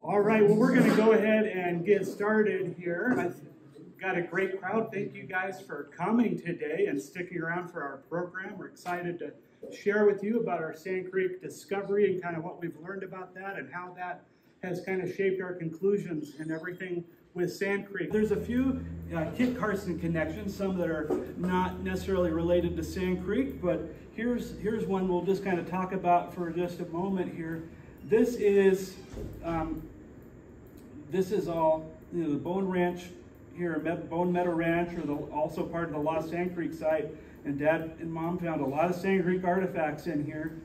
All right, well, we're going to go ahead and get started here. I've got a great crowd. Thank you guys for coming today and sticking around for our program. We're excited to share with you about our Sand Creek discovery and kind of what we've learned about that and how that has kind of shaped our conclusions and everything with Sand Creek. There's a few Kit Carson connections, some that are not necessarily related to Sand Creek, but here's one we'll just kind of talk about for just a moment here. This is all, you know, the Bone Ranch here, Bone Meadow Ranch, or also part of the Lost Sand Creek site. And Dad and Mom found a lot of Sand Creek artifacts in here.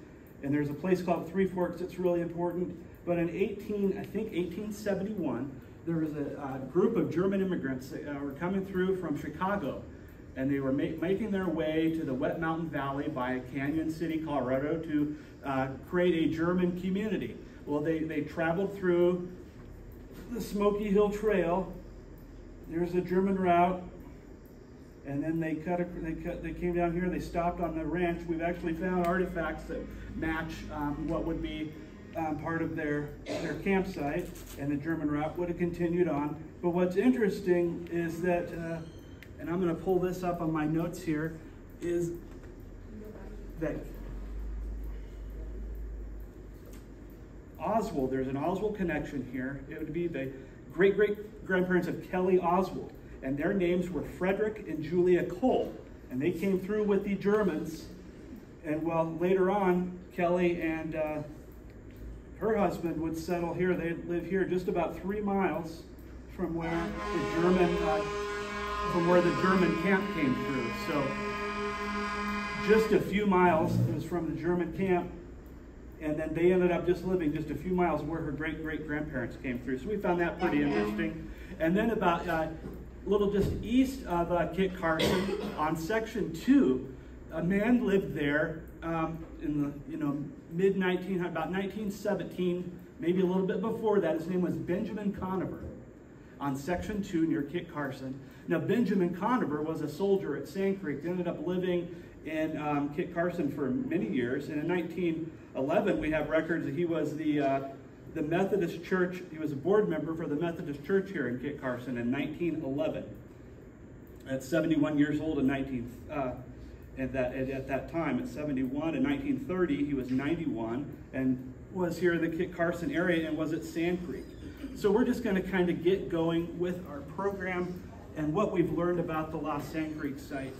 And there's a place called Three Forks that's really important. But in 1871, there was a group of German immigrants that were coming through from Chicago. And they were making their way to the Wet Mountain Valley by Canyon City, Colorado, to create a German community. Well, they traveled through the Smoky Hill Trail. There's the German route, and then they came down here. They stopped on the ranch. We've actually found artifacts that match what would be part of their campsite, and the German route would have continued on. But what's interesting is that, and I'm going to pull this up on my notes here, is that Oswald, there's an Oswald connection here. It would be the great-great-grandparents of Kelly Oswald, and their names were Frederick and Julia Cole, and they came through with the Germans. And well, later on, Kelly and her husband would settle here. They'd live here just about 3 miles from where the German camp came through. So just a few miles, it was from the German camp. And then they ended up just living just a few miles where her great-great-grandparents came through. So we found that pretty interesting. And then about a little just east of Kit Carson, on Section 2, a man lived there in the mid-1900s, about 1917, maybe a little bit before that. His name was Benjamin Conover, on Section 2 near Kit Carson. Now, Benjamin Conover was a soldier at Sand Creek. They ended up living in Kit Carson for many years. And in 1911, we have records that he was the Methodist Church. He was a board member for the Methodist Church here in Kit Carson in 1911. At 71 years old at that time, at 71. In 1930, he was 91 and was here in the Kit Carson area and was at Sand Creek. So we're just going to kind of get going with our program and what we've learned about the Lost Sand Creek site.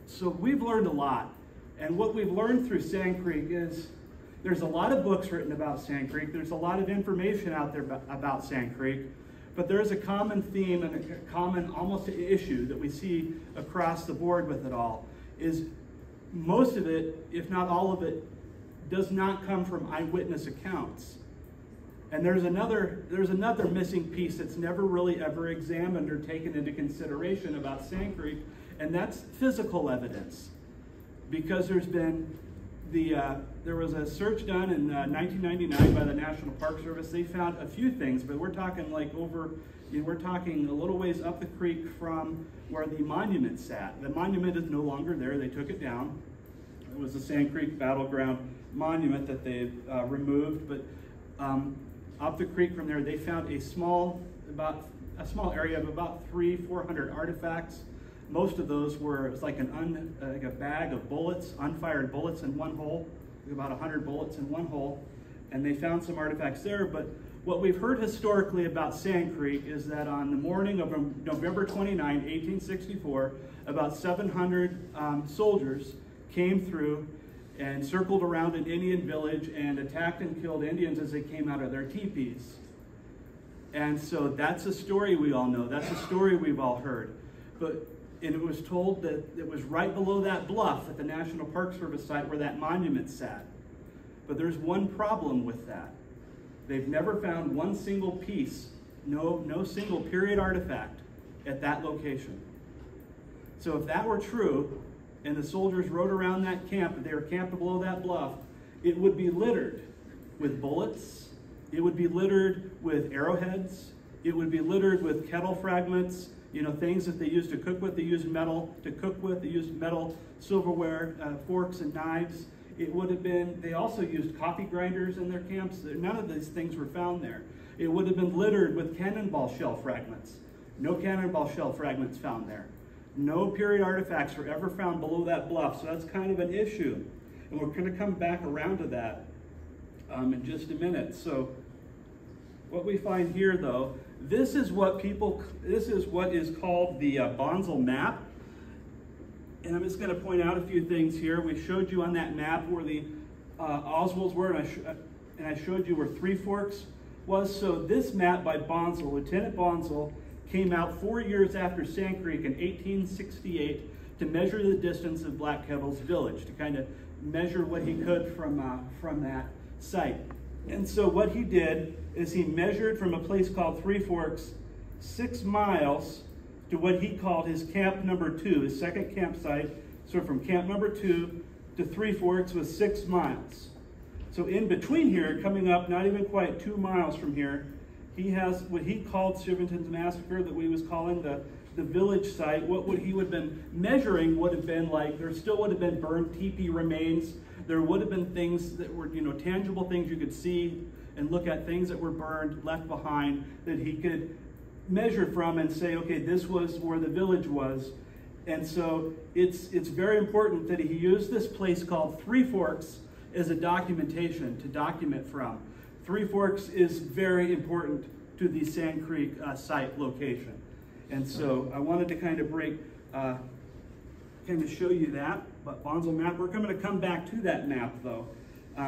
So we've learned a lot, and what we've learned through Sand Creek is there's a lot of books written about Sand Creek. There's a lot of information out there about Sand Creek, but there is a common theme and a common almost issue that we see across the board with it all, is most of it, if not all of it, does not come from eyewitness accounts. And there's another missing piece that's never really ever examined or taken into consideration about Sand Creek, and that's physical evidence. Because there was a search done in 1999 by the National Park Service. They found a few things, but we're talking we're talking a little ways up the creek from where the monument sat. The monument is no longer there. They took it down. It was the Sand Creek Battleground monument that they removed, but up the creek from there, they found a small area of about 300-400 artifacts. Most of those were, it's like like a bag of bullets, unfired bullets in one hole, about 100 bullets in one hole, and they found some artifacts there. But what we've heard historically about Sand Creek is that on the morning of November 29, 1864, about 700 soldiers came through and circled around an Indian village and attacked and killed Indians as they came out of their teepees. And so that's a story we all know. That's a story we've all heard. And it was told that it was right below that bluff at the National Park Service site where that monument sat. But there's one problem with that. They've never found one single piece, no single period artifact at that location. So if that were true, and the soldiers rode around that camp, they were camped below that bluff, it would be littered with bullets, it would be littered with arrowheads, it would be littered with kettle fragments, things that they used to cook with. They used metal to cook with. They used metal silverware, forks and knives. It would have been, they also used coffee grinders in their camps. None of these things were found there. It would have been littered with cannonball shell fragments. No cannonball shell fragments found there. No period artifacts were ever found below that bluff, so that's kind of an issue. And we're going to come back around to that in just a minute. So what we find here, though, this is what is called the Bonsall map. And I'm just going to point out a few things here. We showed you on that map where the Oswalds were, and I showed you where Three Forks was. So this map by Bonsall, Lieutenant Bonsall, came out 4 years after Sand Creek in 1868 to measure the distance of Black Kettle's village, to kind of measure what he could from that site. And so what he did is he measured from a place called Three Forks 6 miles to what he called his camp number 2, his second campsite. So from camp number 2 to Three Forks was 6 miles. So in between here, coming up not even quite 2 miles from here, he has what he called Chivington's Massacre, that we was calling the village site. What he would have been measuring would have been like, there still would have been burned teepee remains. There would have been things that were, tangible things you could see and look at, things that were burned, left behind, that he could measure from and say, okay, this was where the village was. And so it's very important that he used this place called Three Forks as a documentation to document from. Three Forks is very important to the Sand Creek site location. And so I wanted to kind of show you that, but Bonsall map. We're going to come back to that map though.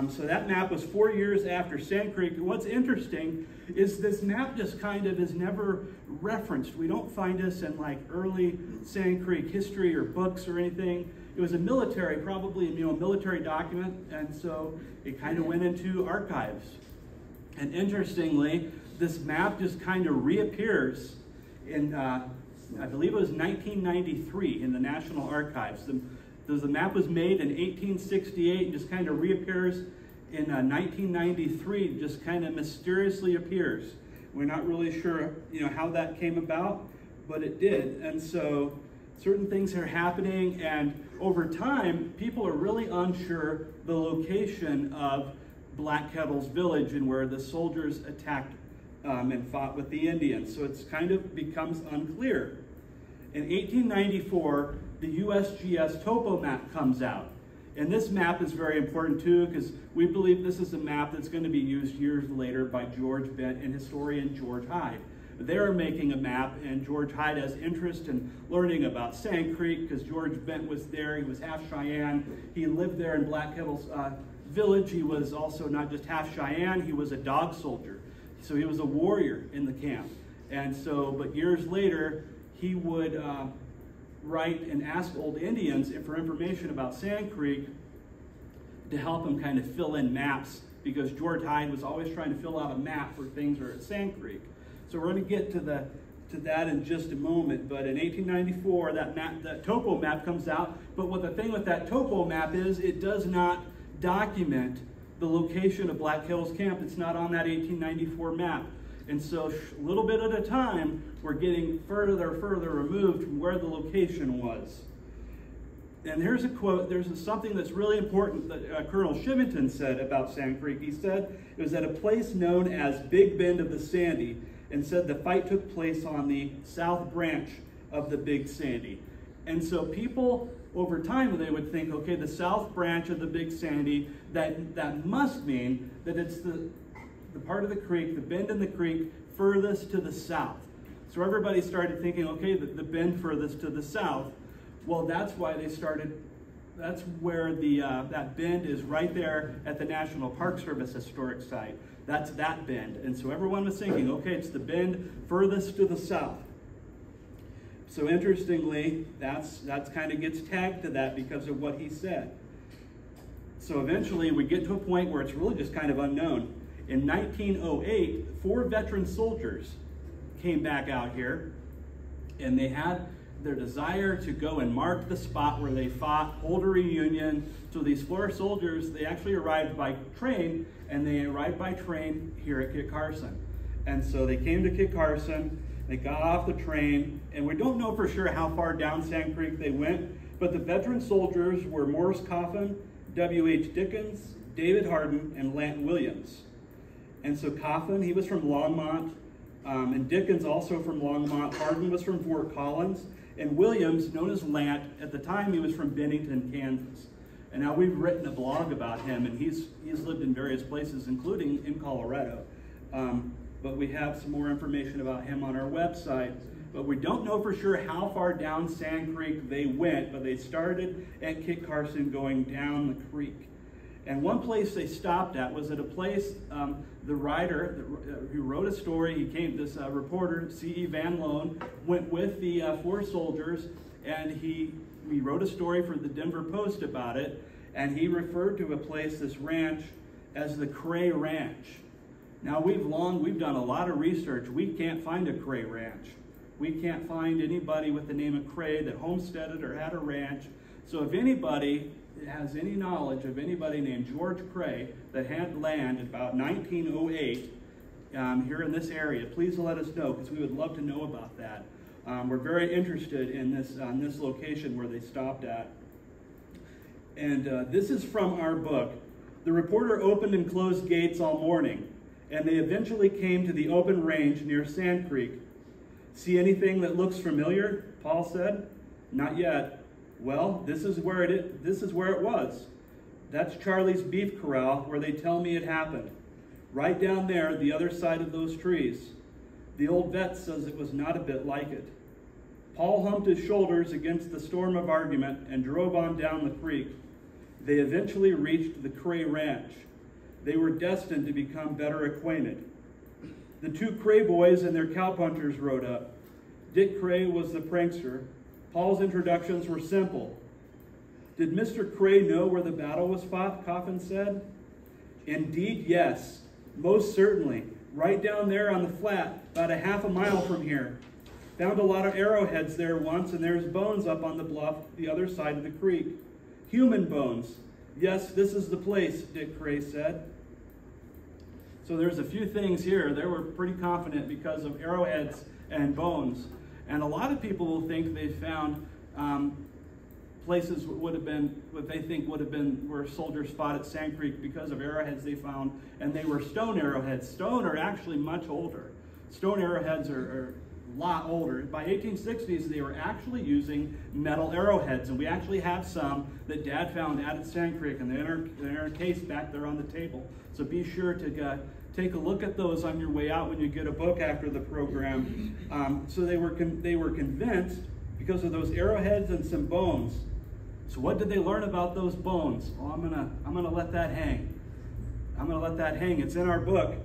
So that map was 4 years after Sand Creek. And what's interesting is this map just kind of is never referenced. We don't find this in like early Sand Creek history or books or anything. It was a military, probably military document, and so it kind of went into archives. And interestingly, this map just kind of reappears in, I believe it was 1993 in the National Archives. The map was made in 1868 and just kind of reappears in 1993, just kind of mysteriously appears. We're not really sure, how that came about, but it did. And so certain things are happening, and over time, people are really unsure the location of Black Kettle's village and where the soldiers attacked and fought with the Indians. So it's kind of becomes unclear. In 1894, the USGS topo map comes out. And this map is very important too, because we believe this is a map that's going to be used years later by George Bent and historian George Hyde. They're making a map, and George Hyde has interest in learning about Sand Creek because George Bent was there. He was half Cheyenne. He lived there in Black Kettle's village. He was also not just half Cheyenne, he was a dog soldier. So he was a warrior in the camp. And so, but years later, he would write and ask old Indians for information about Sand Creek to help him kind of fill in maps, because George Hyde was always trying to fill out a map for things are at Sand Creek. So we're going to get to that in just a moment. But in 1894, that topo map comes out. But what the thing with that topo map is, it does not document the location of Black Kettle's camp. It's not on that 1894 map. And so a little bit at a time, we're getting further removed from where the location was. And here's a quote. There's something that's really important that Colonel Chivington said about Sand Creek. He said it was at a place known as Big Bend of the Sandy, and said the fight took place on the south branch of the Big Sandy. And so people, over time, they would think, okay, the south branch of the Big Sandy, that must mean that it's the part of the creek, the bend in the creek, furthest to the south. So everybody started thinking, okay, the bend furthest to the south. Well, that's why they started, that's where that bend is, right there at the National Park Service historic site. That's that bend. And so everyone was thinking, okay, it's the bend furthest to the south. So interestingly, that's kind of gets tagged to that because of what he said. So eventually we get to a point where it's really just kind of unknown. In 1908, 4 veteran soldiers came back out here, and they had their desire to go and mark the spot where they fought, hold a reunion. So these 4 soldiers, they actually arrived by train, and they arrived by train here at Kit Carson. And so they came to Kit Carson, they got off the train, and we don't know for sure how far down Sand Creek they went, but the veteran soldiers were Morris Coffin W.H. Dickens, David Hardin, and Lant Williams. And so Coffin, he was from Longmont, and Dickens also from Longmont. Hardin was from Fort Collins, and Williams, known as Lant, at the time he was from Bennington, Kansas. And now we've written a blog about him, and he's lived in various places, including in Colorado. But we have some more information about him on our website. But we don't know for sure how far down Sand Creek they went, but they started at Kit Carson going down the creek. And one place they stopped at was at a place, the writer who wrote a story, this reporter, C.E. Van Loan, went with the 4 soldiers, and he wrote a story for the Denver Post about it, and he referred to a place, this ranch, as the Cray Ranch. Now we've done a lot of research. We can't find a Cray Ranch. We can't find anybody with the name of Cray that homesteaded or had a ranch. So if anybody has any knowledge of anybody named George Cray that had land in about 1908 here in this area, please let us know, because we would love to know about that. We're very interested in this location where they stopped at. And this is from our book. The reporter opened and closed gates all morning, and they eventually came to the open range near Sand Creek. See anything that looks familiar? Paul said. Not yet. Well, this is where it was. That's Charlie's beef corral where they tell me it happened. Right down there, the other side of those trees. The old vet says it was not a bit like it. Paul humped his shoulders against the storm of argument and drove on down the creek. They eventually reached the Cray Ranch. They were destined to become better acquainted. The 2 Cray boys and their cowpunchers rode up. Dick Cray was the prankster. Paul's introductions were simple. Did Mr. Cray know where the battle was fought? Coffin said. Indeed, yes. Most certainly. Right down there on the flat, about a half a mile from here. Found a lot of arrowheads there once, and there's bones up on the bluff the other side of the creek. Human bones. Yes, this is the place, Dick Cray said. So there's a few things here. They were pretty confident because of arrowheads and bones. And a lot of people will think they found places would have been, what they think would have been where soldiers fought at Sand Creek because of arrowheads they found, and they were stone arrowheads. Stone are actually much older. Stone arrowheads are a lot older. By 1860s, they were actually using metal arrowheads, and we actually have some that Dad found out at Sand Creek, and they're in our case back there on the table. So be sure to take a look at those on your way out when you get a book after the program. So they were convinced because of those arrowheads and some bones. So what did they learn about those bones? Well, I'm gonna let that hang. I'm gonna let that hang. It's in our book,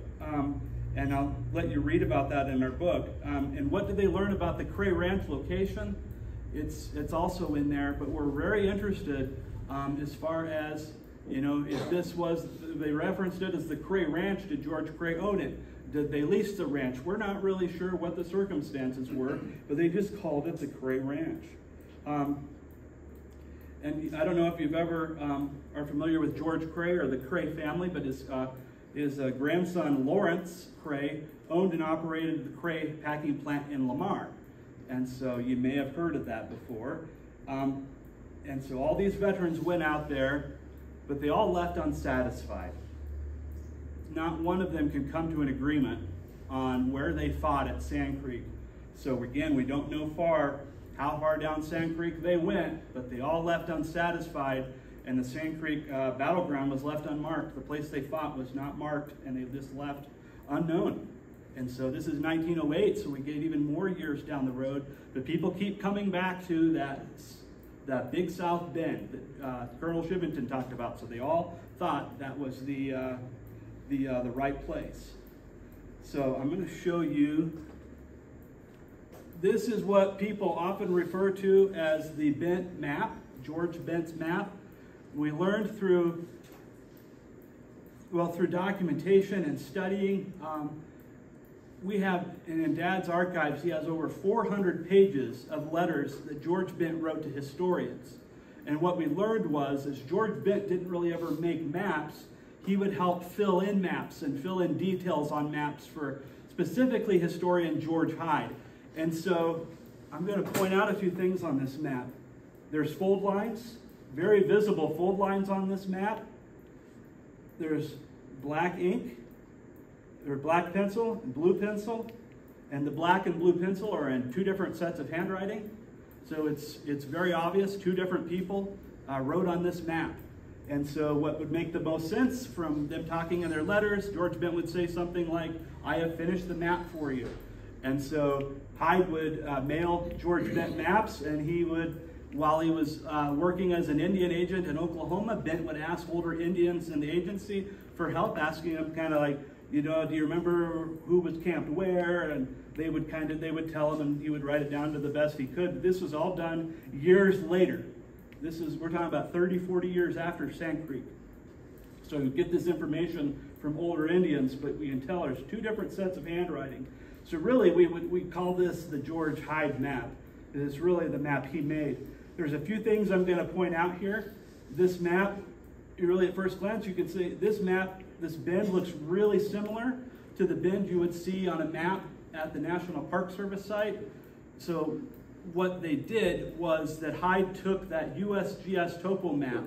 and I'll let you read about that in our book. And what did they learn about the Cray Ranch location? It's also in there, but we're very interested as far as, you know, if this was, they referenced it as the Cray Ranch. Did George Cray own it? Did they lease the ranch? We're not really sure what the circumstances were, but they just called it the Cray Ranch. And I don't know if you've ever are familiar with George Cray or the Cray family, but his grandson Lawrence Cray owned and operated the Cray packing plant in Lamar. And so you may have heard of that before. And so all these veterans went out there, but they all left unsatisfied. Not one of them can come to an agreement on where they fought at Sand Creek. So again, we don't know how far down Sand Creek they went, but they all left unsatisfied, and the Sand Creek battleground was left unmarked. The place they fought was not marked, and they just left unknown. And so this is 1908, so we get even more years down the road, but people keep coming back to that Big South Bend that Colonel Shivington talked about. So they all thought that was the right place. So I'm going to show you. This is what people often refer to as the Bent map, George Bent's map. We learned through documentation and studying. We have, and in Dad's archives, he has over 400 pages of letters that George Bent wrote to historians. And what we learned was, is George Bent didn't really ever make maps. He would help fill in maps and fill in details on maps for specifically historian George Hyde. And so I'm going to point out a few things on this map. There's fold lines, very visible fold lines on this map. There's black ink, or black pencil and blue pencil, and the black and blue pencil are in two different sets of handwriting. So it's very obvious, two different people wrote on this map. And so what would make the most sense from them talking in their letters, George Bent would say something like, "I have finished the map for you." And so Hyde would mail George Bent maps, and he would, while he was working as an Indian agent in Oklahoma, Bent would ask older Indians in the agency for help, asking them kind of like, you know, do you remember who was camped where? And they would tell him, and he would write it down to the best he could. This was all done years later. We're talking about 30, 40 years after Sand Creek. So you get this information from older Indians, but we can tell there's two different sets of handwriting. So really, we call this the George Hyde map. It's really the map he made. There's a few things I'm going to point out here. This map, really at first glance, you can see this map, this bend looks really similar to the bend you would see on a map at the National Park Service site. So what they did was that Hyde took that USGS topo map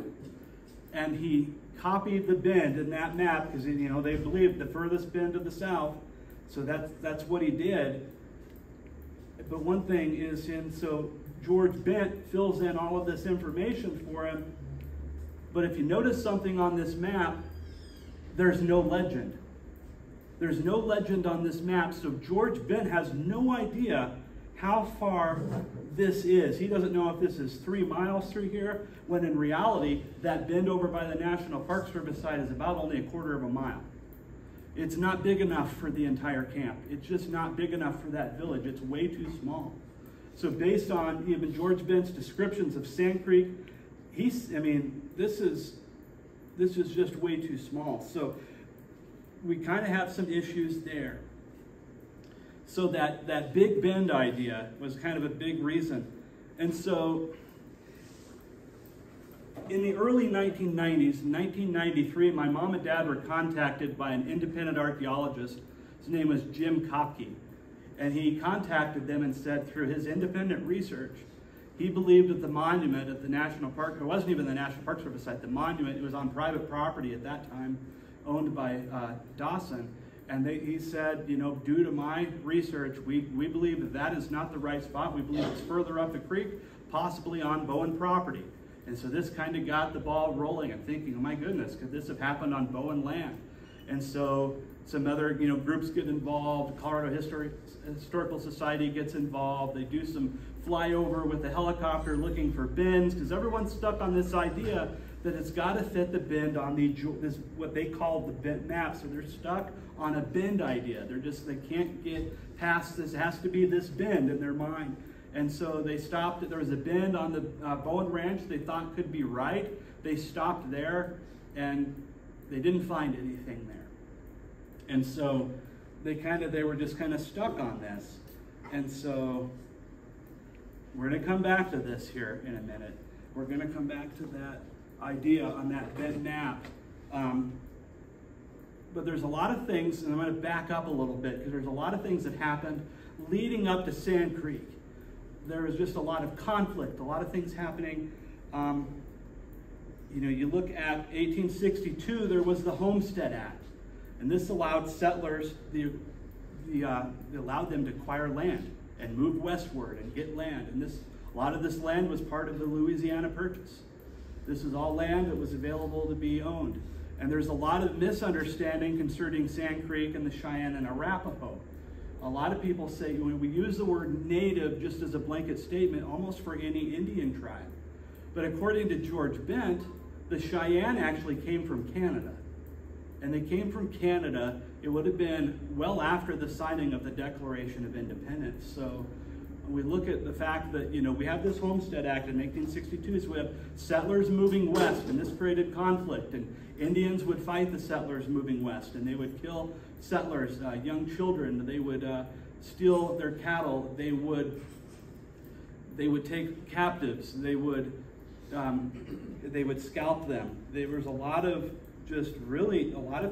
and he copied the bend in that map because, you know, they believed the furthest bend to the south. So that's what he did. But one thing is, so George Bent fills in all of this information for him. But if you notice something on this map, there's no legend. There's no legend on this map, so George Bent has no idea how far this is. He doesn't know if this is 3 miles through here, when in reality, that bend over by the National Park Service site is about only 1/4 of a mile. It's not big enough for the entire camp. It's just not big enough for that village. It's way too small. So based on even George Bent's descriptions of Sand Creek, this is just way too small. So we kind of have some issues there. So that Big Bend idea was kind of a big reason. And so in the early 1990s, in 1993, my mom and dad were contacted by an independent archaeologist. His name was Jim Kopke. And he contacted them and said through his independent research, he believed that the monument at the National Park, it wasn't even the National Park Service site, the monument, it was on private property at that time, owned by Dawson. And he said, you know, due to my research, we believe that is not the right spot. We believe it's further up the creek, possibly on Bowen property. And so this kind of got the ball rolling. I'm thinking, oh my goodness, could this have happened on Bowen land? And so some other, you know, groups get involved. The Colorado Historical Society gets involved. They do some flyover with the helicopter looking for bends, because everyone's stuck on this idea that it's got to fit the bend on this what they call the bent map. So they're stuck on a bend idea. They can't get past this. It has to be this bend in their mind. And so they stopped. There was a bend on the Bowen Ranch they thought could be right. They stopped there, and they didn't find anything there. And so they were just kind of stuck on this. And so we're going to come back to this here in a minute. We're going to come back to that idea on that bent map. But there's a lot of things, and I'm going to back up a little bit, because there's a lot of things that happened leading up to Sand Creek. There was just a lot of conflict, a lot of things happening. You know, you look at 1862, there was the Homestead Act, and this allowed settlers, allowed them to acquire land and move westward and get land. And a lot of this land was part of the Louisiana Purchase. This is all land that was available to be owned. And there's a lot of misunderstanding concerning Sand Creek and the Cheyenne and Arapaho. A lot of people say, when we use the word native just as a blanket statement, almost for any Indian tribe. But according to George Bent, the Cheyenne actually came from Canada. And they came from Canada, it would have been well after the signing of the Declaration of Independence. So we look at the fact that, you know, we have this Homestead Act in 1862, so we have settlers moving west, and this created conflict, and Indians would fight the settlers moving west, and they would kill settlers, young children. They would steal their cattle. They would take captives. They would scalp them. There was a lot of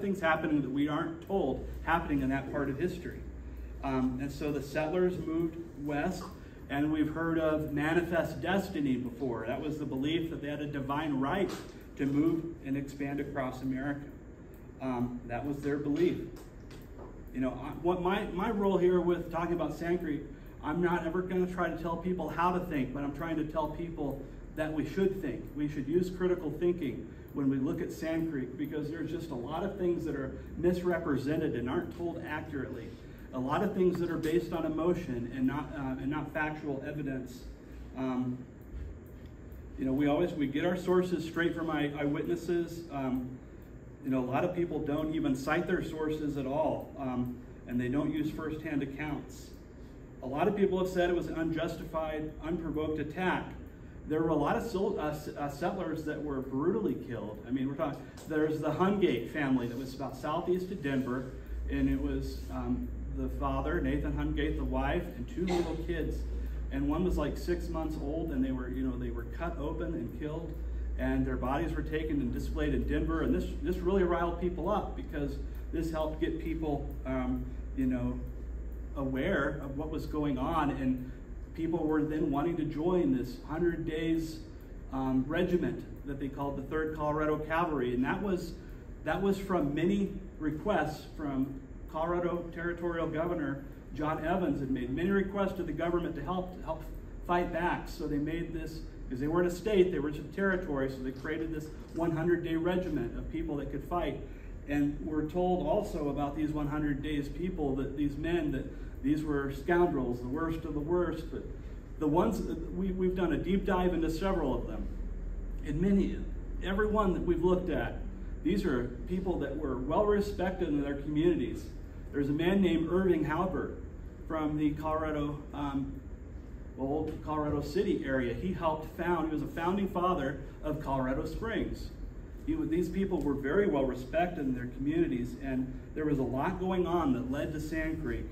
things happening that we aren't told happening in that part of history. And so the settlers moved west. And we've heard of manifest destiny before. That was the belief that they had a divine right to move and expand across America. That was their belief. You know, what my role here with talking about Sand Creek, I'm not ever going to try to tell people how to think, but I'm trying to tell people that we should think. We should use critical thinking when we look at Sand Creek, because there's just a lot of things that are misrepresented and aren't told accurately. A lot of things that are based on emotion and not factual evidence. You know, we get our sources straight from eyewitnesses. You know, a lot of people don't even cite their sources at all, and they don't use firsthand accounts. A lot of people have said it was an unjustified, unprovoked attack. There were a lot of settlers that were brutally killed. I mean, there's the Hungate family that was about southeast of Denver, and it was the father, Nathan Hungate, the wife, and 2 little kids. And one was like 6 months old, and they were cut open and killed, and their bodies were taken and displayed in Denver. And this really riled people up, because this helped get people, you know, aware of what was going on, and people were then wanting to join this 100 days regiment that they called the 3rd Colorado Cavalry. And that was from many requests from Colorado Territorial Governor John Evans. Had made many requests to the government to help fight back. So they made this, because they weren't a state, they were just a territory, so they created this 100-day regiment of people that could fight. And we're told also about these 100 days people, that these men, that these were scoundrels, the worst of the worst. But the ones we've done a deep dive into several of them, and every one that we've looked at, these are people that were well respected in their communities. There's a man named Irving Halbert from the Colorado, old Colorado City area. He was a founding father of Colorado Springs. These people were very well respected in their communities, and there was a lot going on that led to Sand Creek.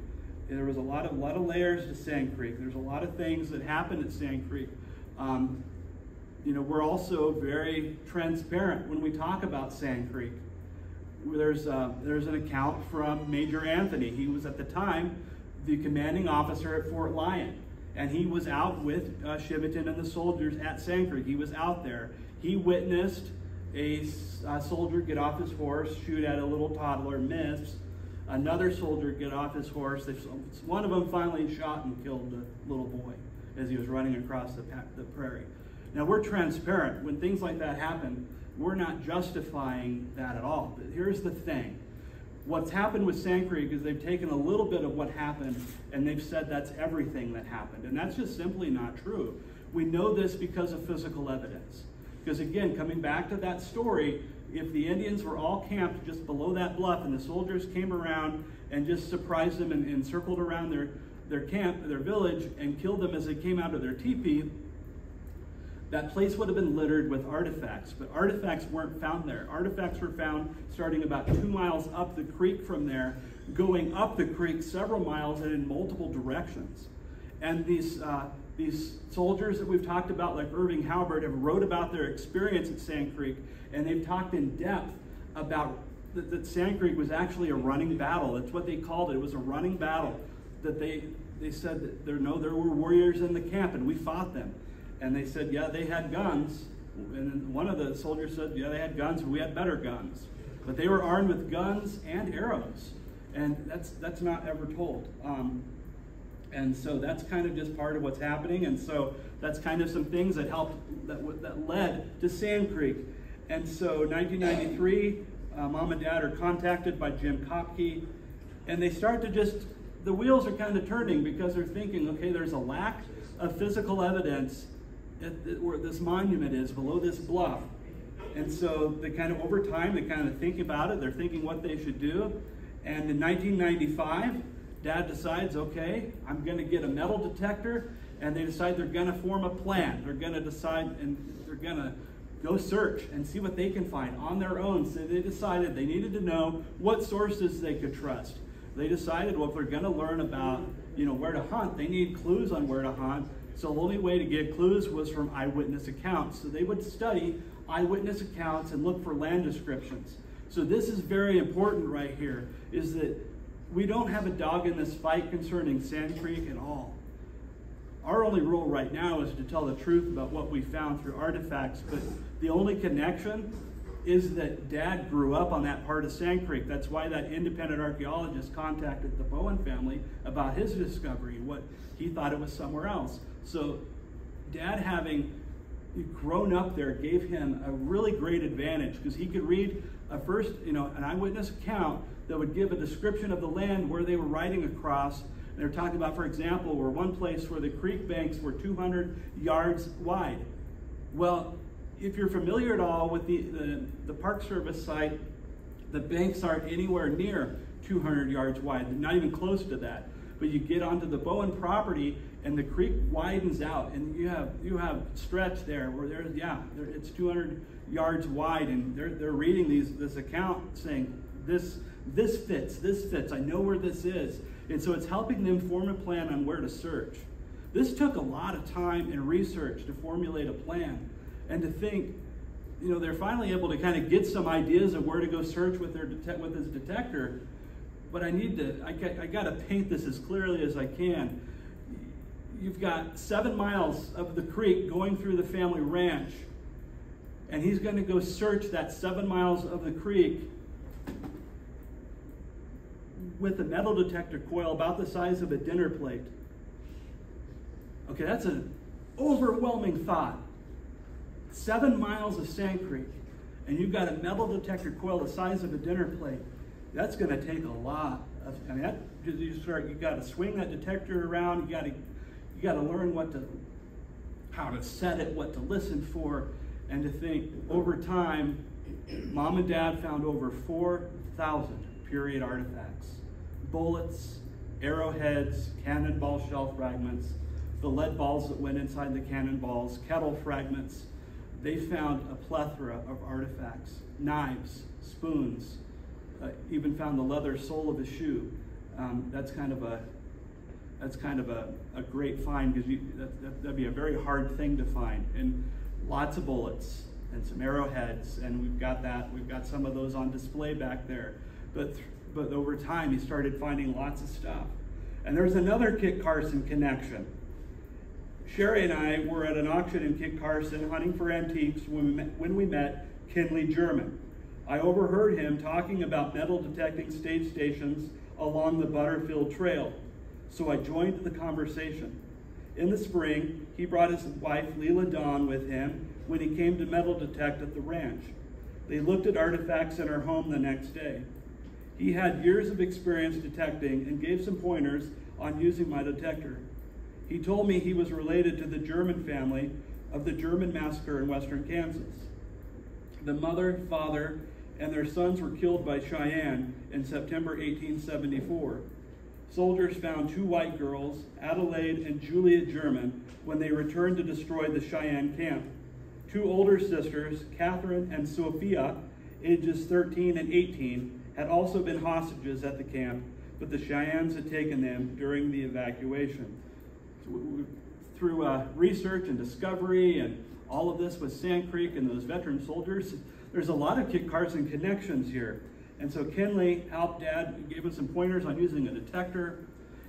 There was a lot of layers to Sand Creek. There's a lot of things that happened at Sand Creek. You know, we're also very transparent when we talk about Sand Creek. There's an account from Major Anthony. He was at the time the commanding officer at Fort Lyon, and he was out with Shivington and the soldiers at Sand Creek. He was out there. He witnessed a soldier get off his horse, shoot at a little toddler, miss. Another soldier get off his horse. One of them finally shot and killed the little boy as he was running across the prairie. Now, we're transparent. When things like that happen, we're not justifying that at all. But here's the thing. What's happened with Sand Creek is they've taken a little bit of what happened and they've said that's everything that happened. And that's just simply not true. We know this because of physical evidence. Because again, coming back to that story, if the Indians were all camped just below that bluff and the soldiers came around and just surprised them and circled around their camp, their village, and killed them as they came out of their teepee, that place would have been littered with artifacts. But artifacts weren't found there. Artifacts were found starting about 2 miles up the creek from there, going up the creek several miles and in multiple directions. And these soldiers that we've talked about, like Irving Halbert, have wrote about their experience at Sand Creek, and they've talked in depth about that Sand Creek was actually a running battle. That's what they called it. It was a running battle. That they said that there were warriors in the camp, and we fought them. And they said, yeah, they had guns. And one of the soldiers said, yeah, they had guns, and we had better guns. But they were armed with guns and arrows. And that's not ever told. And so that's kind of just part of what's happening. And so that's kind of some things that helped, that led to Sand Creek. And so 1993, Mom and Dad are contacted by Jim Kopke, and they start to the wheels are kind of turning, because they're thinking, okay, there's a lack of physical evidence where this monument is below this bluff. And so they kind of, over time, they kind of think about it. They're thinking what they should do. And in 1995, Dad decides, okay, I'm going to get a metal detector, and they decide they're going to form a plan. They're going to decide, and they're going to go search and see what they can find on their own. So they decided they needed to know what sources they could trust. They decided, well, if they're going to learn about, where to hunt, they need clues on where to hunt. So the only way to get clues was from eyewitness accounts. So they would study eyewitness accounts and look for land descriptions. So this is very important right here, is that we don't have a dog in this fight concerning Sand Creek at all. our only rule right now is to tell the truth about what we found through artifacts, but the only connection is that Dad grew up on that part of Sand Creek. That's why that independent archaeologist contacted the Bowen family about his discovery, what he thought it was somewhere else. So Dad, having grown up there, gave him a really great advantage, because he could read an eyewitness account that would give a description of the land where they were riding across. And they were talking about, for example, where one place where the creek banks were 200 yards wide. Well, if you're familiar at all with the Park Service site, the banks aren't anywhere near 200 yards wide. They're not even close to that. But you get onto the Bowen property, and the creek widens out, and you have stretch there where it's 200 yards wide, and they're reading this account saying this fits. I know where this is, and so it's helping them form a plan on where to search. This took a lot of time and research to formulate a plan, and to think, they're finally able to kind of get some ideas of where to go search with his detector. But I got to paint this as clearly as I can. You've got 7 miles of the creek going through the family ranch, and he's going to go search that 7 miles of the creek with a metal detector coil about the size of a dinner plate. Okay, that's an overwhelming thought. 7 miles of Sand Creek, and you've got a metal detector coil the size of a dinner plate. That's going to take a lot of. You got to swing that detector around. You got to learn how to set it, what to listen for, and to think. Over time, Mom and Dad found over 4,000 period artifacts: bullets, arrowheads, cannonball shell fragments, the lead balls that went inside the cannonballs, kettle fragments. They found a plethora of artifacts: knives, spoons, even found the leather sole of a shoe. That's kind of a great find, because that'd be a very hard thing to find. And lots of bullets and some arrowheads, and we've got some of those on display back there. But over time, he started finding lots of stuff. And there's another Kit Carson connection. Sherry and I were at an auction in Kit Carson hunting for antiques when we met Kinley German. I overheard him talking about metal detecting stage stations along the Butterfield Trail, so I joined the conversation. In the spring, he brought his wife Leela Dawn with him when he came to metal detect at the ranch. They looked at artifacts in her home the next day. He had years of experience detecting and gave some pointers on using my detector. He told me he was related to the German family of the German massacre in western Kansas. The mother, father, and their sons were killed by Cheyenne in September 1874. Soldiers found 2 white girls, Adelaide and Julia German, when they returned to destroy the Cheyenne camp. 2 older sisters, Catherine and Sophia, ages 13 and 18, had also been hostages at the camp, but the Cheyennes had taken them during the evacuation. Through research and discovery and all of this with Sand Creek and those veteran soldiers, there's a lot of Kit Carson connections here. And so Kinley helped Dad, gave him some pointers on using a detector,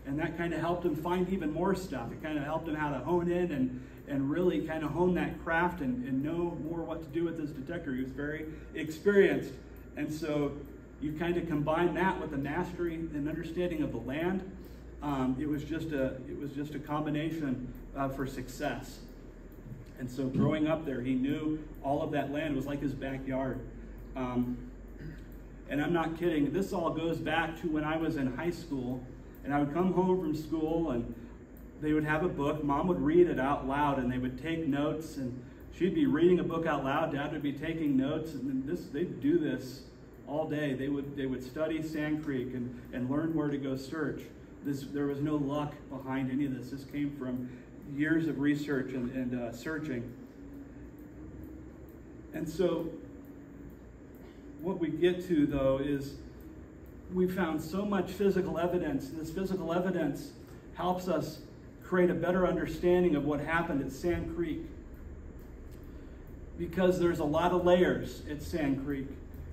and that kind of helped him find even more stuff. It kind of helped him how to hone in and really kind of hone that craft and know more what to do with this detector. He was very experienced. And so you kind of combine that with the mastery and understanding of the land. It was just a combination for success. And so growing up there, he knew all of that land. It was like his backyard. And I'm not kidding. This all goes back to when I was in high school, and I would come home from school, and they would have a book. Mom would read it out loud, and they would take notes, and she'd be reading a book out loud. Dad would be taking notes, and they'd do this all day. They would study Sand Creek and learn where to go search. There was no luck behind any of this. This came from years of research and searching. And so what we get to, though, is we found so much physical evidence, and this physical evidence helps us create a better understanding of what happened at Sand Creek. Because there's a lot of layers at Sand Creek.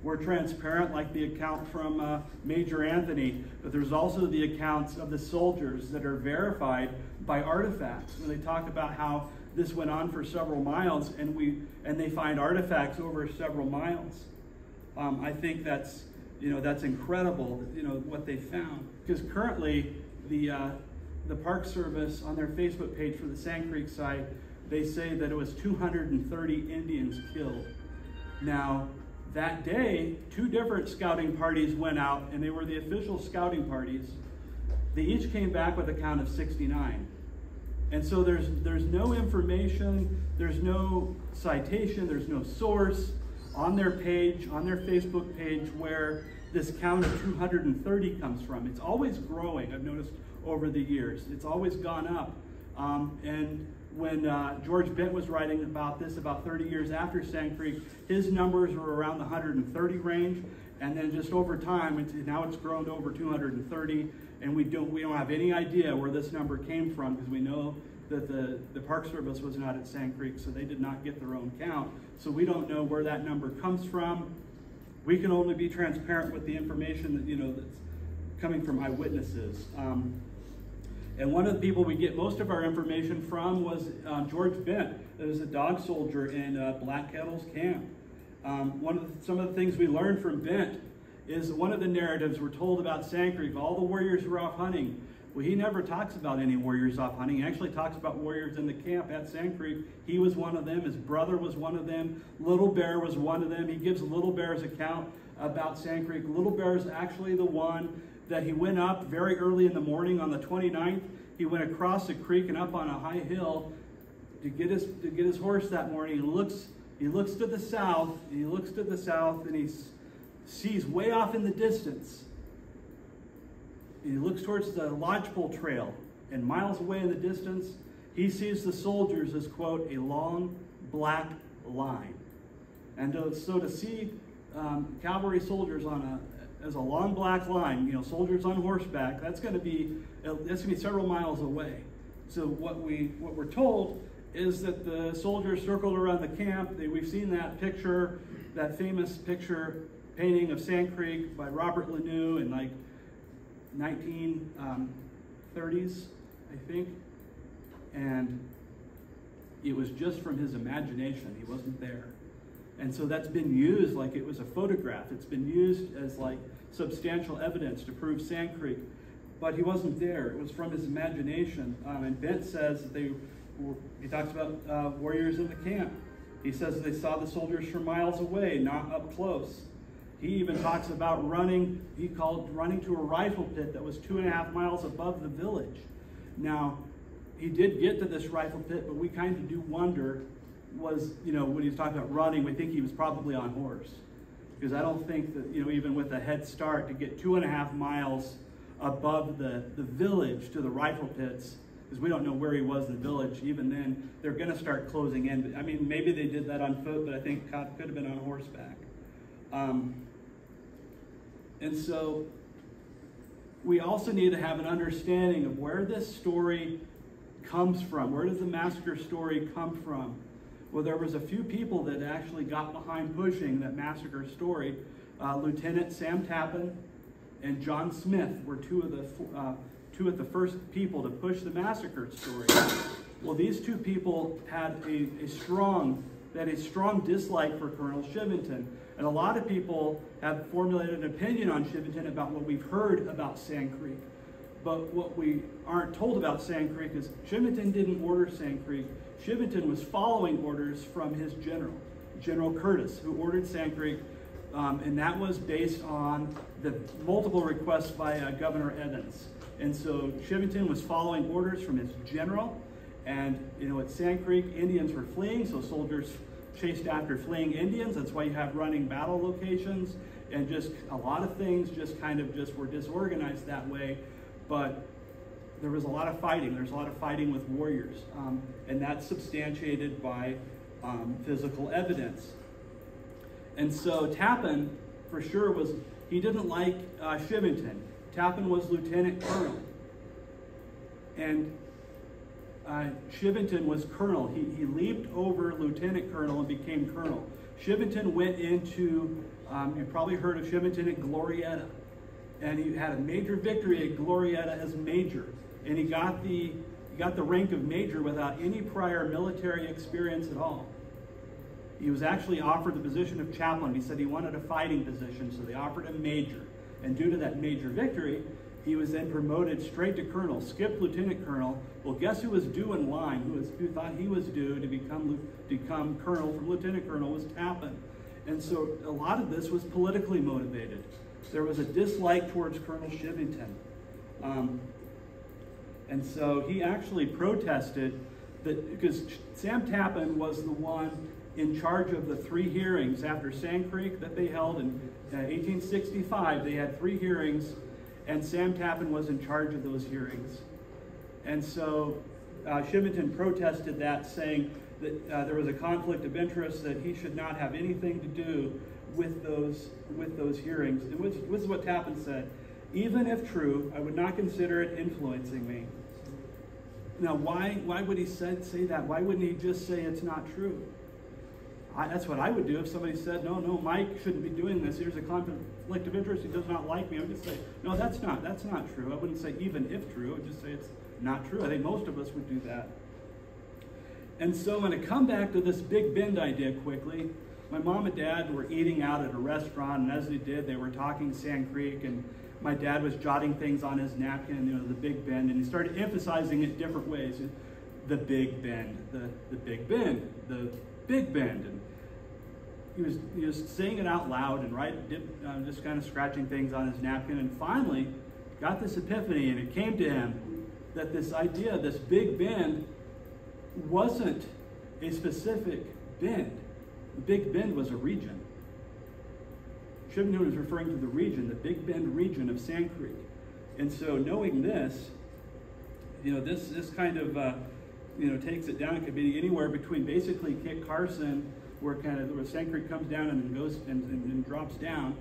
We're transparent, like the account from Major Anthony, but there's also the accounts of the soldiers that are verified by artifacts. When they talk about how this went on for several miles, and they find artifacts over several miles. I think that's incredible, what they found. Because currently, the Park Service on their Facebook page for the Sand Creek site, they say that it was 230 Indians killed. Now, that day, 2 different scouting parties went out, and they were the official scouting parties. They each came back with a count of 69. And so there's no information, there's no citation, there's no source on their page, on their Facebook page, where this count of 230 comes from. It's always growing, I've noticed over the years. It's always gone up. And when George Bent was writing about this about 30 years after Sand Creek, his numbers were around the 130 range, and then just over time, now it's grown to over 230, and we don't have any idea where this number came from, because we know that the Park Service was not at Sand Creek, so they did not get their own count. So we don't know where that number comes from. We can only be transparent with the information that that's coming from eyewitnesses. And one of the people we get most of our information from was George Bent, that was a dog soldier in Black Kettle's camp. Some of the things we learned from Bent is one of the narratives we're told about Sand Creek, all the warriors were off hunting. Well, he never talks about any warriors off hunting. He actually talks about warriors in the camp at Sand Creek. He was one of them. His brother was one of them. Little Bear was one of them. He gives Little Bear's account about Sand Creek. Little Bear is actually the one that he went up very early in the morning on the 29th. He went across the creek and up on a high hill to get his horse that morning. He looks to the south. He looks to the south, and he sees way off in the distance. He looks towards the Lodgepole Trail, and miles away in the distance, he sees the soldiers as, quote, a long black line. And so to see cavalry soldiers as a long black line, soldiers on horseback, that's going to be several miles away. So what we're told is that the soldiers circled around the camp. We've seen that picture, that famous picture painting of Sand Creek by Robert Lanou in like 1930s, I think. And it was just from his imagination. He wasn't there. And so that's been used like it was a photograph. It's been used as like substantial evidence to prove Sand Creek. But he wasn't there. It was from his imagination. And Bent says that he talks about warriors in the camp. He says they saw the soldiers from miles away, not up close. He even talks about running to a rifle pit that was 2.5 miles above the village. Now, he did get to this rifle pit, but we kind of do wonder, when he's talking about running, we think he was probably on horse. Because I don't think that, even with a head start, to get 2.5 miles above the village to the rifle pits, because we don't know where he was in the village, even then, they're going to start closing in. I mean, maybe they did that on foot, but I think Cobb could have been on horseback. And so we also need to have an understanding of where this story comes from. Where does the massacre story come from? Well, there was a few people that actually got behind pushing that massacre story. Lieutenant Sam Tappan and John Smith were two of the first people to push the massacre story. Well, these two people had a strong dislike for Colonel Chivington. And a lot of people have formulated an opinion on Chivington about what we've heard about Sand Creek. But what we aren't told about Sand Creek is Chivington didn't order Sand Creek. Chivington was following orders from his general, General Curtis, who ordered Sand Creek, and that was based on the multiple requests by Governor Evans. And so Chivington was following orders from his general, and at Sand Creek, Indians were fleeing, so soldiers chased after fleeing Indians. That's why you have running battle locations, and just a lot of things were disorganized that way. But there was a lot of fighting. There's a lot of fighting with warriors, and that's substantiated by physical evidence. And so Tappan, for sure, he didn't like Chivington. Tappan was lieutenant colonel, and Chivington was colonel. He leaped over lieutenant colonel and became colonel. Shivington went into, you've probably heard of Shivington at Glorieta. And he had a major victory at Glorieta as major. And he got the rank of major without any prior military experience at all. He was actually offered the position of chaplain. He said he wanted a fighting position, so they offered him major. And due to that major victory, he was then promoted straight to colonel, skipped lieutenant colonel. Well, guess who was due in line, who thought he was due to become colonel from lieutenant colonel, was Tappan. And so a lot of this was politically motivated. There was a dislike towards Colonel Shivington. And so he actually protested that, because Sam Tappan was the one in charge of the 3 hearings after Sand Creek that they held in 1865. They had 3 hearings, and Sam Tappan was in charge of those hearings. And so Shivington protested that, saying that there was a conflict of interest, that he should not have anything to do with those hearings. And this is what Tappan said: "Even if true, I would not consider it influencing me." Now, why would he say that? Why wouldn't he just say it's not true? That's what I would do if somebody said, no, Mike shouldn't be doing this. Here's a conflict of interest. He does not like me. I would just say, no, that's not true. I wouldn't say even if true. I would just say it's not true. I think most of us would do that. And so I'm going to come back to this Big Bend idea quickly. My mom and dad were eating out at a restaurant, and as they did, they were talking Sand Creek, and my dad was jotting things on his napkin, the Big Bend, and he started emphasizing it different ways. The Big Bend, the Big Bend, the Big Bend. And he was saying it out loud and just kind of scratching things on his napkin, and finally got this epiphany, and it came to him that this idea, this Big Bend, wasn't a specific bend. The Big Bend was a region. Shivington was referring to the region, the Big Bend region of Sand Creek. And so knowing this, this kind of, takes it down. It could be anywhere between basically Kit Carson, where Sand Creek comes down and then goes and drops down,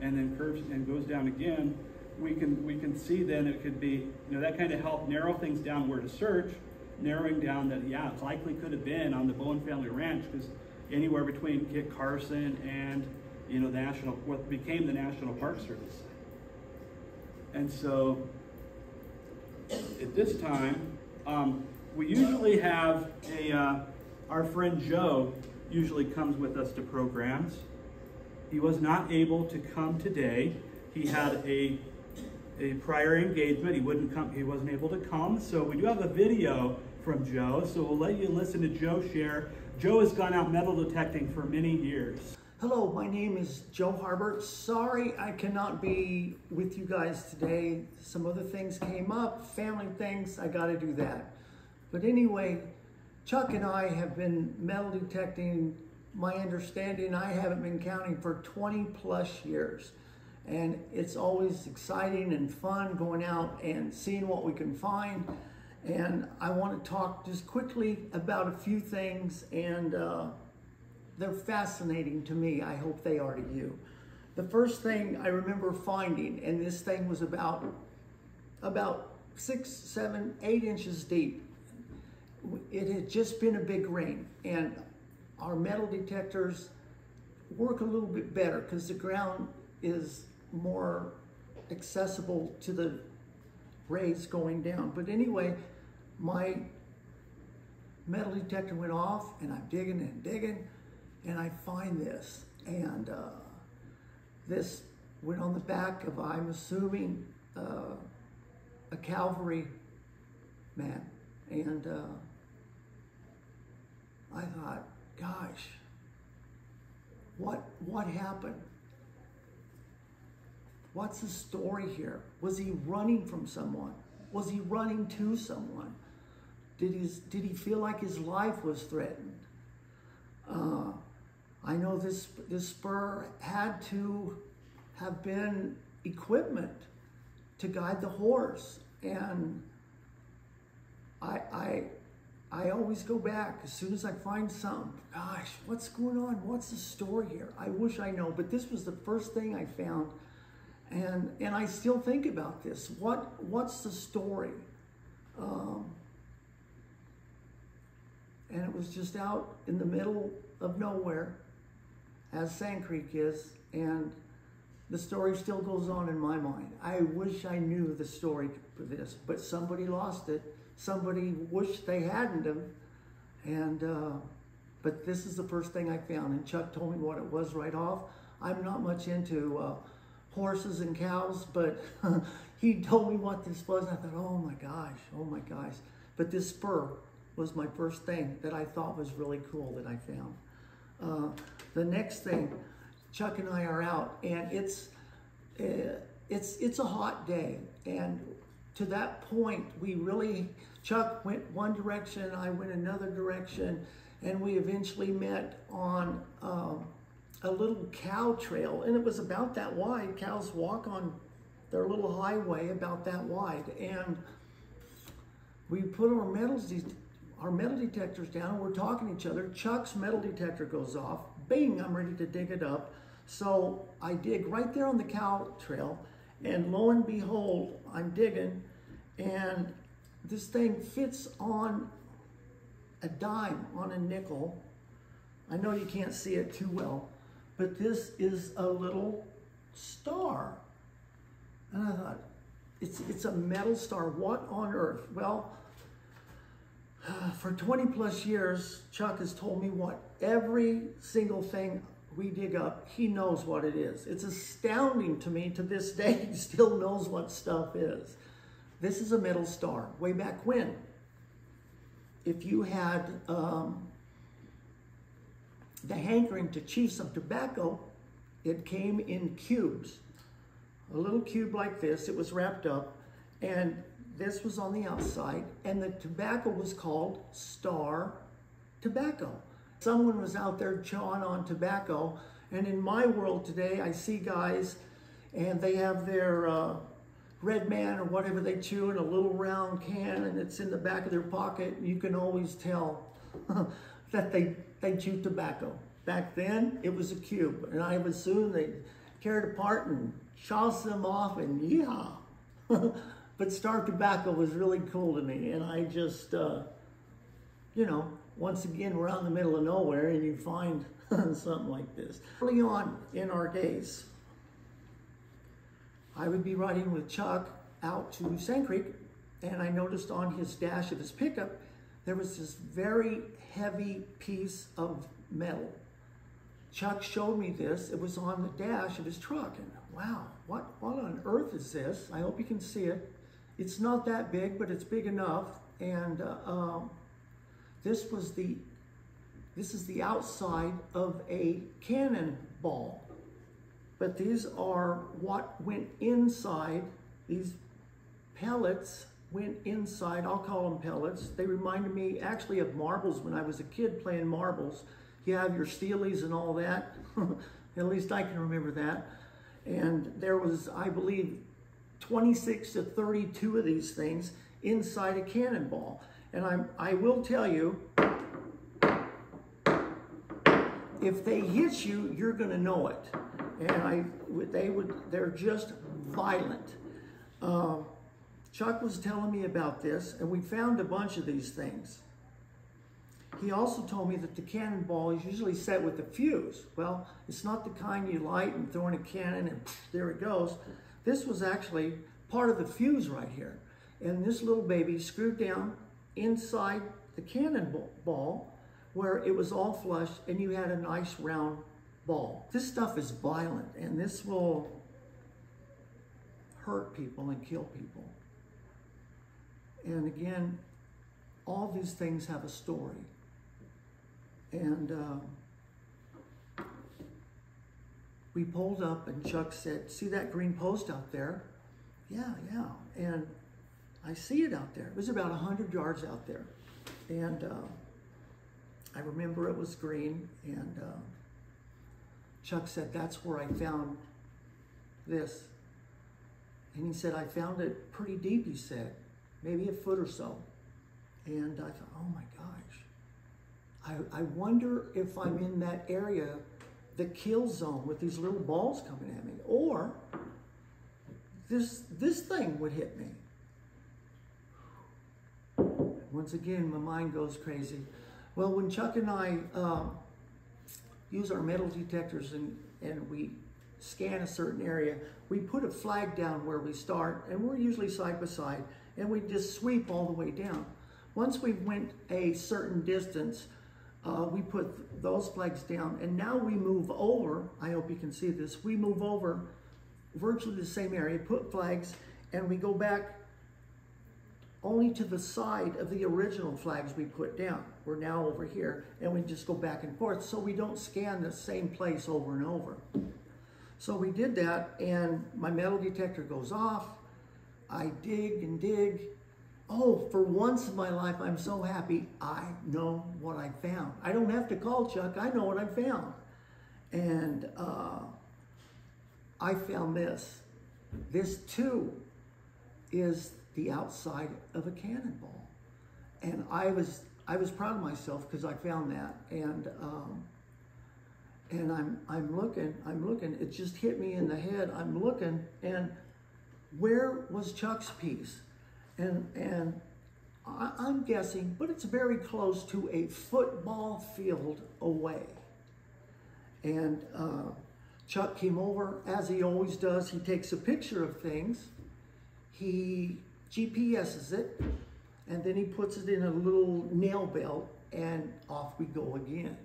and then curves and goes down again. We can see then it could be, that kind of helped narrow things down where to search, narrowing down that, yeah, it likely could have been on the Bowen Family Ranch, because anywhere between Kit Carson and what became the National Park Service. And so at this time, we usually have our friend Joe usually comes with us to programs. He was not able to come today. He had a prior engagement. He wasn't able to come. So we do have a video from Joe. So we'll let you listen to Joe share. Joe has gone out metal detecting for many years. Hello, my name is Joe Harbert. Sorry I cannot be with you guys today. Some other things came up, family things, I gotta do that. But anyway, Chuck and I have been metal detecting, my understanding, I haven't been counting, for 20 plus years. And it's always exciting and fun going out and seeing what we can find. And I want to talk just quickly about a few things, and they're fascinating to me. I hope they are to you. The first thing I remember finding, and this thing was about 6, 7, 8 inches deep. It had just been a big rain, and our metal detectors work a little bit better because the ground is more accessible to the rays going down. But anyway, my metal detector went off, and I'm digging and digging, and I find this, and this went on the back of, I'm assuming, a cavalry man. And I thought, gosh, what happened? What's the story here? Was he running from someone? Was he running to someone? Did he feel like his life was threatened? I know this spur had to have been equipment to guide the horse, and I always go back as soon as I find something. Gosh, what's going on? What's the story here? I wish I know, but this was the first thing I found, and I still think about this. What's the story? And it was just out in the middle of nowhere, as Sand Creek is, and the story still goes on in my mind. I wish I knew the story for this, but somebody lost it. Somebody wished they hadn't have. And, but this is the first thing I found, and Chuck told me what it was right off. I'm not much into horses and cows, but he told me what this was, and I thought, oh my gosh. But this spur was my first thing that I thought was really cool that I found. The next thing, Chuck and I are out, and it's a hot day, and to that point, Chuck went one direction, I went another direction, and we eventually met on a little cow trail, and it was about that wide. Cows walk on their little highway about that wide, and we put our metal detectors down, and we're talking to each other. Chuck's metal detector goes off. Bing, I'm ready to dig it up. So I dig right there on the cow trail, and lo and behold, I'm digging, and this thing fits on a dime, on a nickel. I know you can't see it too well, but this is a little star. And I thought, it's a metal star. What on earth? Well, for 20 plus years, Chuck has told me what every single thing we dig up, he knows what it is. It's astounding to me to this day, he still knows what stuff is. This is a metal star. Way back when, if you had the hankering to chew some tobacco, it came in cubes. A little cube like this, it was wrapped up, and this was on the outside, and the tobacco was called star tobacco. Someone was out there chawing on tobacco, and in my world today, I see guys, and they have their Red Man or whatever they chew in a little round can, and it's in the back of their pocket. You can always tell that they chew tobacco. Back then, it was a cube, and I would assume they tear it apart and choss them off, and yeah. But star tobacco was really cool to me, and I just, you know, once again, we're out in the middle of nowhere, and you find something like this. Early on in our days, I would be riding with Chuck out to Sand Creek, and I noticed on his dash of his pickup, there was this very heavy piece of metal. Chuck showed me this. It was on the dash of his truck, and wow, what on earth is this? I hope you can see it. It's not that big, but it's big enough, and this is the outside of a cannonball. But these are what went inside. These pellets went inside. I'll call them pellets. They reminded me actually of marbles when I was a kid playing marbles. You have your steelies and all that. At least I can remember that. And there was, I believe, 26 to 32 of these things inside a cannonball. And I will tell you, if they hit you, you're going to know it. And they're just violent. Chuck was telling me about this, and we found a bunch of these things. He also told me that the cannonball is usually set with a fuse. Well, it's not the kind you light and throw in a cannon and there it goes. This was actually part of the fuse right here. And this little baby screwed down inside the cannonball where it was all flush and you had a nice round ball. This stuff is violent, and this will hurt people and kill people. And again, all these things have a story. And we pulled up, and Chuck said, "See that green post out there?" Yeah. And I see it out there. It was about 100 yards out there. And I remember it was green, and Chuck said, "That's where I found this." And he said, "I found it pretty deep," he said, maybe a foot or so. And I thought, oh my gosh, I wonder if I'm in that area, the kill zone, with these little balls coming at me, or this thing would hit me. Once again, my mind goes crazy. Well, when Chuck and I use our metal detectors and we scan a certain area. We put a flag down where we start, and we're usually side by side, and we just sweep all the way down. Once we went a certain distance, we put those flags down, and now we move over. I hope you can see this. We move over virtually the same area, put flags, and we go back only to the side of the original flags we put down. We're now over here, and we just go back and forth so we don't scan the same place over and over. So we did that, and my metal detector goes off. I dig and dig. Oh, for once in my life, I'm so happy I know what I found. I don't have to call Chuck, I know what I found. And I found this. This too is the outside of a cannonball. And I was proud of myself because I found that. And I'm looking, it just hit me in the head. I'm looking, and where was Chuck's piece? And I'm guessing, but it's very close to a football field away. And Chuck came over, as he always does. He takes a picture of things. He GPS's it, and then he puts it in a little nail belt, and off we go again.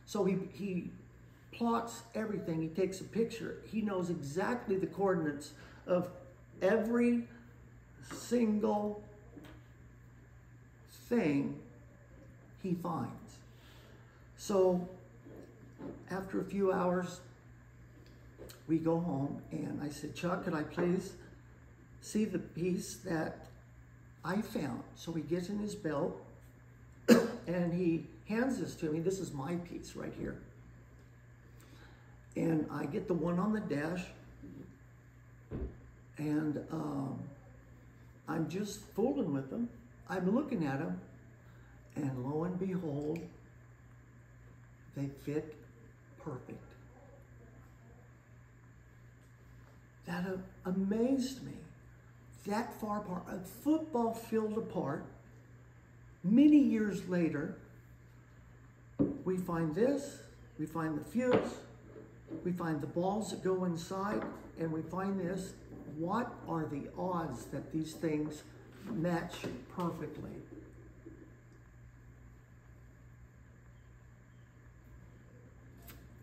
So he plots everything. He takes a picture. He knows exactly the coordinates of every single thing he finds. So after a few hours, we go home, and I said, Chuck, could I please see the piece that I found? So he gets in his belt and he hands this to me. This is my piece right here. And I get the one on the dash, and I'm just fooling with them. I'm looking at them, and lo and behold, they fit perfect. That amazed me. That far apart, a football field apart. Many years later, we find this, we find the fuse, we find the balls that go inside, and we find this. What are the odds that these things match perfectly?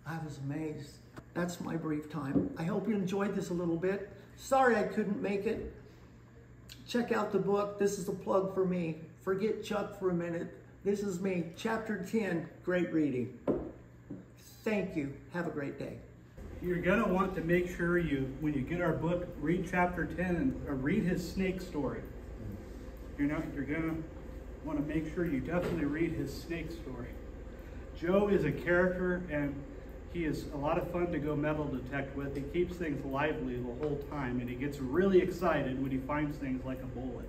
I was amazed. That's my brief time. I hope you enjoyed this a little bit. Sorry I couldn't make it. Check out the book. This is a plug for me. Forget Chuck for a minute. This is me. Chapter 10, great reading. Thank you. Have a great day. You're going to want to make sure when you get our book, read chapter 10 and read his snake story. You're going to want to make sure you definitely read his snake story. Joe is a character, and he is a lot of fun to go metal detect with. He keeps things lively the whole time, and he gets really excited when he finds things like a bullet.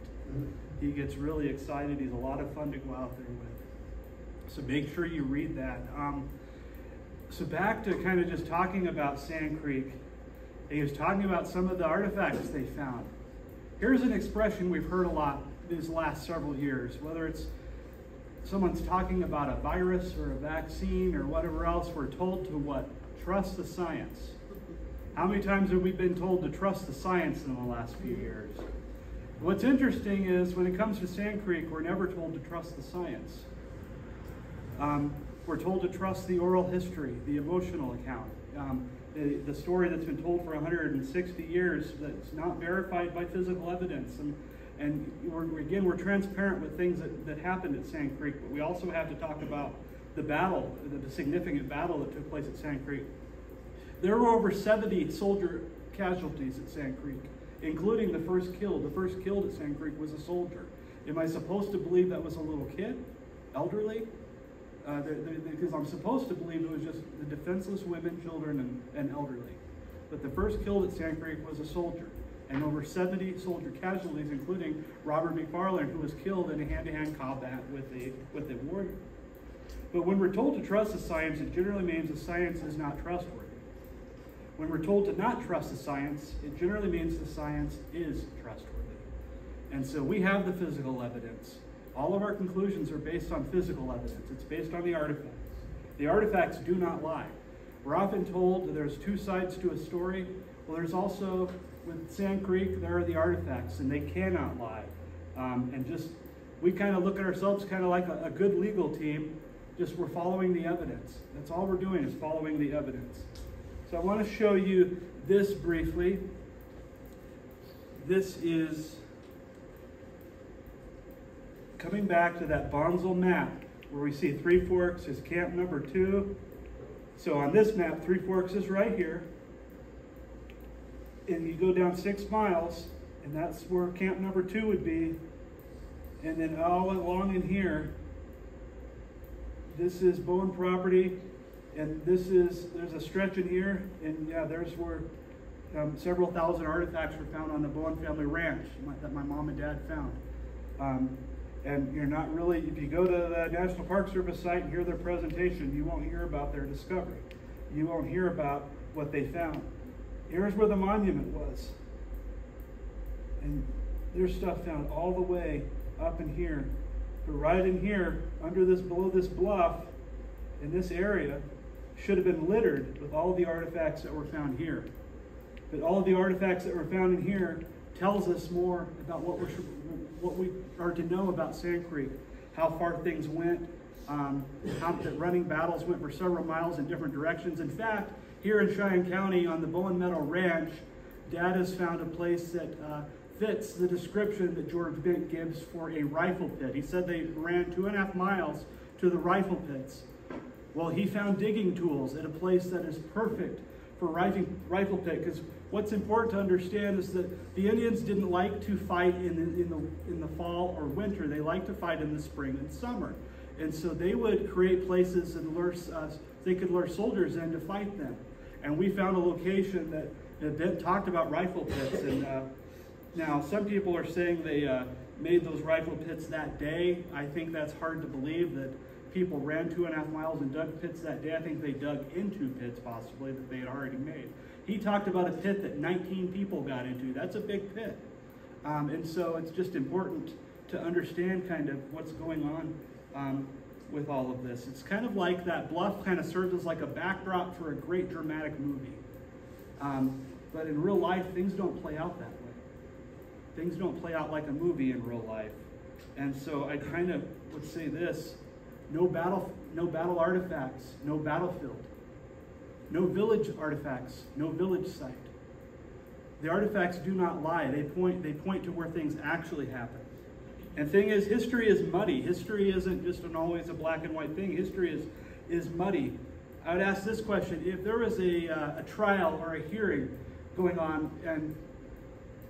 He gets really excited. He's a lot of fun to go out there with. So make sure you read that. So back to kind of just talking about Sand Creek. He was talking about some of the artifacts they found. Here's an expression we've heard a lot these last several years, whether it's someone's talking about a virus or a vaccine or whatever else, we're told to what? Trust the science. How many times have we been told to trust the science in the last few years? What's interesting is when it comes to Sand Creek, we're never told to trust the science. We're told to trust the oral history, the emotional account, the story that's been told for 160 years that's not verified by physical evidence. And we're transparent with things that happened at Sand Creek, but we also have to talk about the battle, the significant battle that took place at Sand Creek. There were over 70 soldier casualties at Sand Creek, including the first killed. The first killed at Sand Creek was a soldier. Am I supposed to believe that was a little kid, elderly? Because I'm supposed to believe it was just the defenseless women, children, and elderly. But the first killed at Sand Creek was a soldier, and over 70 soldier casualties, including Robert McFarland, who was killed in a hand-to-hand combat with a warrior. But when we're told to trust the science, it generally means the science is not trustworthy. When we're told to not trust the science, it generally means the science is trustworthy. And so we have the physical evidence. All of our conclusions are based on physical evidence. It's based on the artifacts. The artifacts do not lie. We're often told that there's two sides to a story. Well, there's also, with Sand Creek, there are the artifacts, and they cannot lie. We kind of look at ourselves kind of like a good legal team, just we're following the evidence. That's all we're doing is following the evidence. So I want to show you this briefly. This is coming back to that Bonsall map where we see Three Forks is camp number 2. So on this map, Three Forks is right here. And you go down 6 miles, and that's where camp number 2 would be. And then all along in here, this is Bowen property, and there's a stretch in here, and yeah, there's where several thousand artifacts were found on the Bowen family ranch that my mom and dad found. And you're not really, if you go to the National Park Service site and hear their presentation, you won't hear about their discovery. You won't hear about what they found. Here's where the monument was. And there's stuff found all the way up in here. But right in here, below this bluff, in this area, should have been littered with all the artifacts that were found here. But all of the artifacts that were found in here tells us more about what we are to know about Sand Creek, how far things went, how the running battles went for several miles in different directions. In fact, here in Cheyenne County on the Bowen Meadow Ranch, Dad has found a place that fits the description that George Bent gives for a rifle pit. He said they ran 2.5 miles to the rifle pits. Well, he found digging tools at a place that is perfect for rifle pit, because what's important to understand is that the Indians didn't like to fight in the fall or winter. They liked to fight in the spring and summer. And so they would create places and they could lure soldiers in to fight them. And we found a location that Bent talked about rifle pits. And now some people are saying they made those rifle pits that day. I think that's hard to believe that people ran 2.5 miles and dug pits that day. I think they dug into pits possibly that they had already made. He talked about a pit that 19 people got into. That's a big pit. And so it's just important to understand kind of what's going on with all of this. It's kind of like that bluff kind of serves as like a backdrop for a great dramatic movie. But in real life, things don't play out that way. Things don't play out like a movie in real life. And so I kind of would say this: no battle artifacts, no battlefield. No village artifacts, no village site. The artifacts do not lie. They point to where things actually happen. And thing is, history is muddy. History isn't just always a black and white thing. History is muddy. I would ask this question: if there was a trial or a hearing going on, and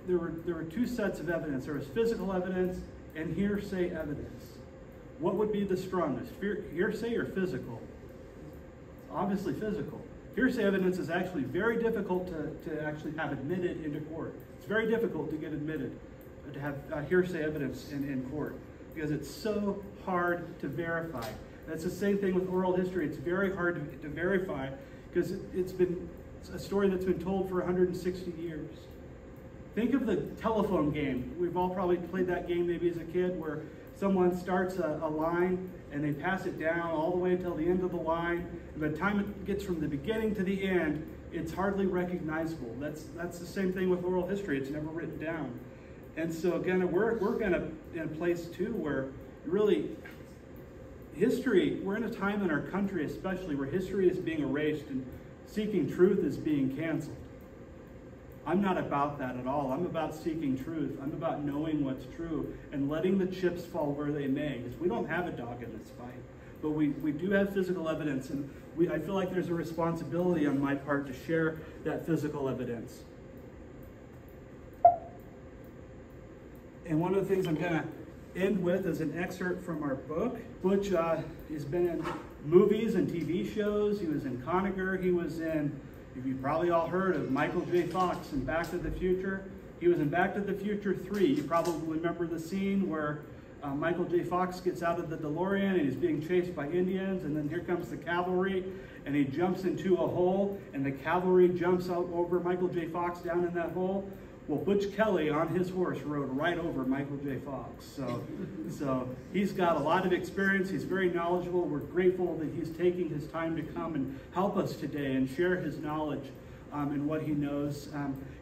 there were 2 sets of evidence. There was physical evidence and hearsay evidence. What would be the strongest, hearsay or physical? Obviously physical. Hearsay evidence is actually very difficult to actually have admitted into court. It's very difficult to get admitted, to have hearsay evidence in court, because it's so hard to verify. That's the same thing with oral history. It's very hard to verify because it's a story that's been told for 160 years. Think of the telephone game. We've all probably played that game maybe as a kid, where someone starts a line and they pass it down all the way until the end of the line. And by the time it gets from the beginning to the end, it's hardly recognizable. That's the same thing with oral history. It's never written down. And so again, we're kind of in a place too where really history, we're in a time in our country especially where history is being erased and seeking truth is being canceled. I'm not about that at all. I'm about seeking truth. I'm about knowing what's true and letting the chips fall where they may. Because we don't have a dog in this fight, but we do have physical evidence, and I feel like there's a responsibility on my part to share that physical evidence. And one of the things I'm going to end with is an excerpt from our book. Butch has been in movies and TV shows. He was in Conager. He was in, you've probably all heard of Michael J. Fox in Back to the Future. He was in Back to the Future 3. You probably remember the scene where Michael J. Fox gets out of the DeLorean and he's being chased by Indians, and then here comes the cavalry, and he jumps into a hole, and the cavalry jumps out over Michael J. Fox down in that hole. Well, Butch Kelly on his horse rode right over Michael J. Fox. So he's got a lot of experience. He's very knowledgeable. We're grateful that he's taking his time to come and help us today and share his knowledge and what he knows.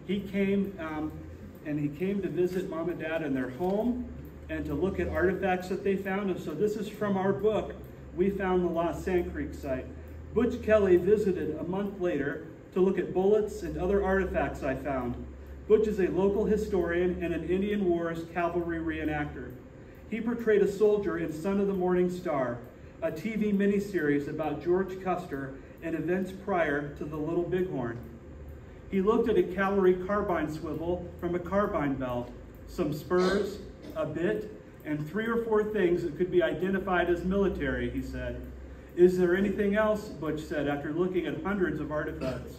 He came to visit Mom and Dad in their home and to look at artifacts that they found. And so this is from our book, We Found the Lost Sand Creek Site. Butch Kelly visited a month later to look at bullets and other artifacts I found. Butch is a local historian and an Indian Wars cavalry reenactor. He portrayed a soldier in Son of the Morning Star, a TV miniseries about George Custer and events prior to the Little Bighorn. He looked at a cavalry carbine swivel from a carbine belt, some spurs, a bit, and 3 or 4 things that could be identified as military, he said. Is there anything else? Butch said after looking at hundreds of artifacts.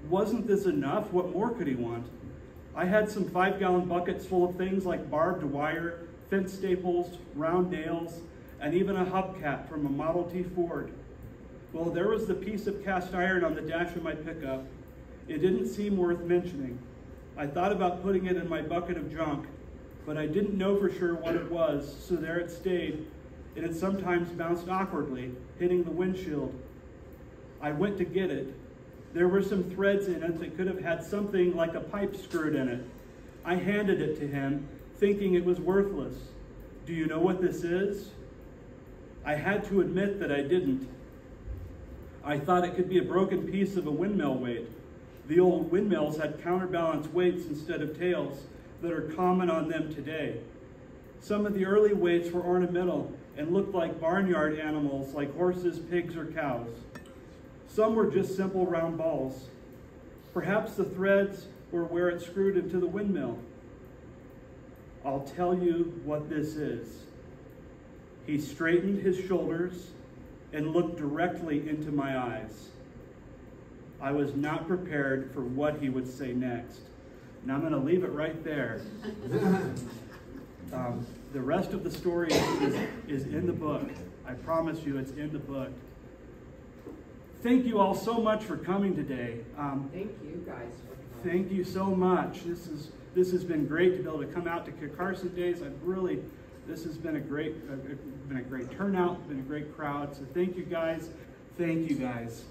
Wasn't this enough? What more could he want? I had some 5-gallon buckets full of things like barbed wire, fence staples, round nails, and even a hubcap from a Model T Ford. Well, there was the piece of cast iron on the dash of my pickup. It didn't seem worth mentioning. I thought about putting it in my bucket of junk, but I didn't know for sure what it was, so there it stayed. It had sometimes bounced awkwardly, hitting the windshield. I went to get it. There were some threads in it that could have had something like a pipe screwed in it. I handed it to him, thinking it was worthless. Do you know what this is? I had to admit that I didn't. I thought it could be a broken piece of a windmill weight. The old windmills had counterbalance weights instead of tails that are common on them today. Some of the early weights were ornamental and looked like barnyard animals like horses, pigs, or cows. Some were just simple round balls. Perhaps the threads were where it screwed into the windmill. I'll tell you what this is. He straightened his shoulders and looked directly into my eyes. I was not prepared for what he would say next. Now I'm going to leave it right there. The rest of the story is in the book. I promise you it's in the book. Thank you all so much for coming today. Thank you guys for coming. Thank you so much. This has been great to be able to come out to Kit Carson Days. This has been a great turnout, been a great crowd. So thank you guys. Thank you guys.